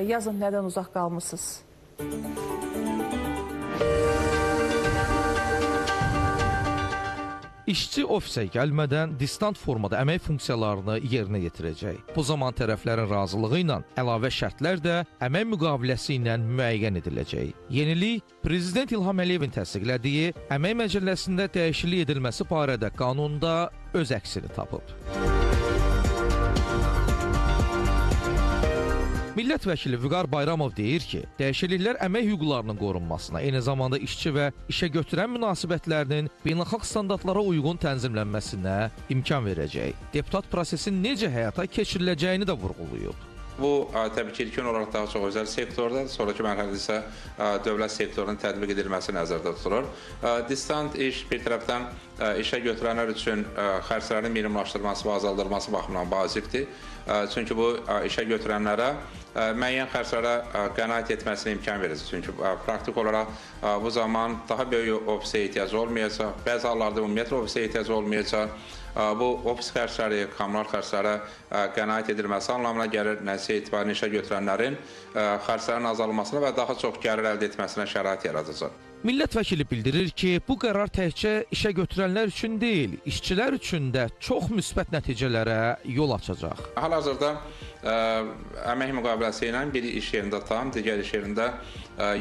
Yazın nədən uzaq qalmısınız? İşçi ofisə gəlmədən distant formada əmək funksiyalarını yerinə yetirəcək. Bu zaman tərəflərin razılığı ilə əlavə şərtlər də əmək müqaviləsi ilə müəyyən ediləcək. Yenilik Prezident İlham Əliyevin təsdiqlədiyi Əmək Məcəlləsində dəyişiklik edilməsi barədə qanunda öz əksini tapıb. Millət vəkili Vüqar Bayramov deyir ki, dəyişikliklər əmək hüquqlarının qorunmasına, eyni zamanda işçi və işə götürən münasibətlərinin beynəlxalq standartlara uyğun tənzimlənməsinə imkan verəcək. Deputat prosesin necə həyata keçiriləcəyini də vurğulayıb. Bu, təbii ki, ilkin olaraq daha çox özəl sektorda, sonraki mərhələdə isə dövlət sektorunun tətbiq edilməsi nəzərdə tutulur. Distant iş bir tərəfdən işə götürənlər üçün xərclərin minimumlaşdırılması və azaldılması baxımından vacibdir. Çünki bu, işə götürənlərə müəyyən xərclərə qənaət etməsinə imkan verir. Çünki praktik olaraq bu zaman daha böyük ofisə ehtiyac olmayacaq, bəzi hallarda ümumiyyətlə ofisə ehtiyac olmayacaq. Bu, ofis xərcləri, kommunal xərclərə qənaət edilməsi anlamına gəlir, nəticə etibarən işə götürənlərin xərclərin azalmasına və daha çox gəlir əldə etməsinə şərait yaradacaq. Millət vəkili bildirir ki, bu qərar təkcə işə götürənlər üçün deyil, işçilər üçün də çox müsbət nəticələrə yol açacaq. Hal-hazırda əmək müqaviləsi ilə bir iş yerində tam, digər iş yerində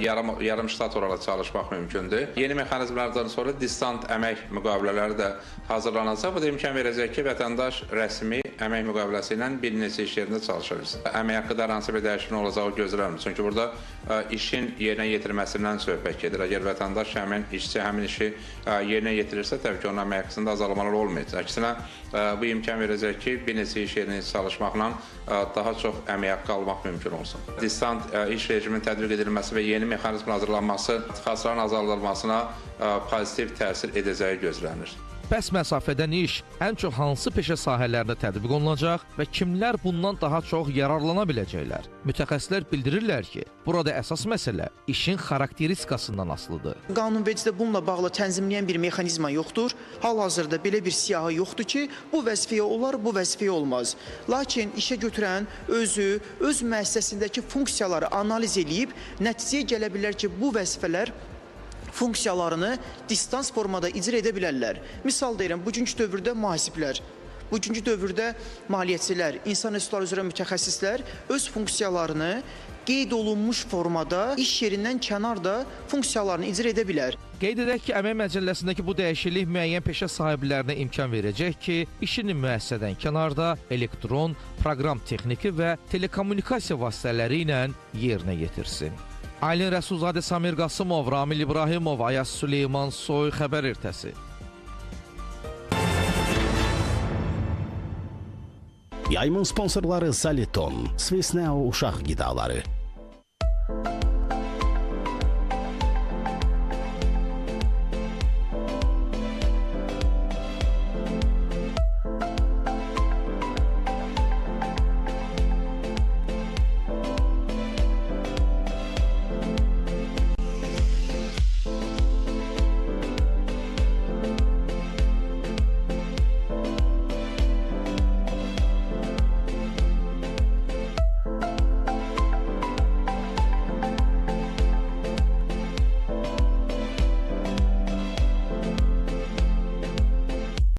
yarım ştat olaraq çalışmaq mümkündür. Yeni mexanizmlərdən sonra distant əmək müqavilələri də hazırlanacaq. Bu da imkan verəcək ki, vətəndaş rəsmi əmək müqaviləsi ilə bir neçə iş yerində çalışa bilsin. Əmək haqqında hər hansı bir dəyişiklik olacağı gözlənilmir. Çünki burada işin yerinə yetirməsindən söhbət gedir. Əgər vətəndaş həmin işçi həmin işi yerinə yetirirsə, təbii ki, onun əmək haqqında azalmalar olmayacaq. Əksinə, bu imkan verəcək ki, bir neçə iş yerində çalışmaqla daha çox əmək haqqı almaq mümkün olsun. Distant iş rejiminin tətbiq edilməsi və yeni mexanizmin hazırlanması xərclərin azaldılmasına pozitiv təsir edəcəyi gözlənilir. Bəs məsafədən iş ən çox hansı peşə sahələrində tətbiq olunacaq və kimlər bundan daha çox yararlana biləcəklər? Mütəxəssislər bildirirlər ki, burada əsas məsələ işin xarakteristikasından asılıdır. Qanunvericidə bununla bağlı tənzimləyən bir mexanizma yoxdur. Hal-hazırda belə bir siyahı yoxdur ki, bu vəzifəyə olar, bu vəzifəyə olmaz. Lakin işə götürən özü, öz müəssisəsindəki funksiyaları analiz edib, nəticəyə gələ bilər ki, bu vəzifələr funksiyalarını distans formada icra edə bilərlər. Misal deyirəm, bugünkü dövrdə mühasiblər, bugünkü dövrdə maliyyəçilər, insan resursları üzrə mütəxəssislər öz funksiyalarını qeyd olunmuş formada iş yerindən kənarda funksiyalarını icra edə bilər. Qeyd edək ki, Əmək Məcəlləsindəki bu dəyişiklik müəyyən peşə sahiblərinə imkan verəcək ki, işini müəssisədən kənarda elektron, proqram texniki və telekommunikasiya vasitələri ilə yerinə yetirsin. Aylin Rəsulzadə, Samir Qasımov, Ramil İbrahimov, Ayaz Süleyman Soy, Xəbər Ertəsi. Yayımın sponsorları Saliton, Svesneo uşaq qidaları.